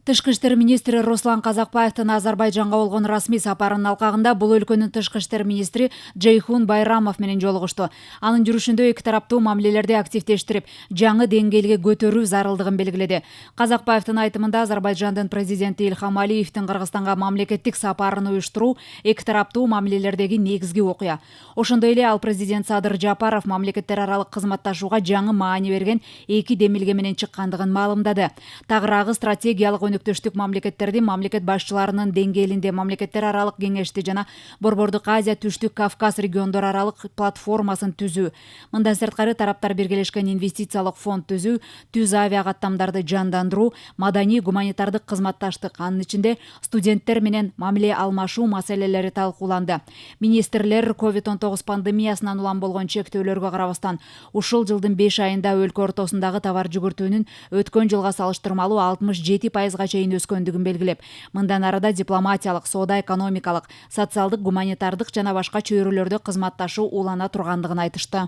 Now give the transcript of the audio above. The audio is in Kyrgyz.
Тышкы иштер министри Руслан Казакбаевдин Азербайжанга болгон расмий сапарынын алкагында бул өлкөнүн тышкы иштер министри Джейхун Байрамов менен жолугушту. Анын жүрүшүндө эки тараптуу мамилелерди активдештирип, жаңы деңгээлге көтөрүү зарылдыгын белгиледи. Казакбаевдин айтымында Азербайжандын президенти Ильхам Алиевдин Кыргызстанга мамлекеттик сапарын уюштуруу эки тараптуу мамилелердеги негизги окуя. Ошондой эле ал президент Садыр Жапаров мамлекеттер аралык кызматташууга жаңы маани берген эки демилге менен чыккандыгын маалымдады. Тагыраагы стратегиялык өнөктөштүк мамлекеттерди мамлекет башчыларынын деңгээлинде мамлекеттер аралык кеңешти жана Борбордук Азия, Түштүк Кавказ региондор аралык платформасын түзүү. Мындан сырткары тараптар биргелешкен инвестициялык фонд түзүү, түз авиа каттамдарды жандандыруу, маданий гуманитардык кызматташтык, анын ичинде студенттер менен мамиле алмашуу маселелери талкууланды. Министрлер COVID-19 пандемиясынан улам болгон чектөөлөргө карабастан ушул жылдын 5 айында өлкө ортосундагы товар жүгүртүүнүн өткөн жылга салыштырмалуу 67% чейин өскөндүгүн белгилеп, мындан арада дипломатиялык, соода экономикалык, социалдык, гуманитардык жана башка чөйрөлөрдө кызматташуу улана тургандыгын айтышты.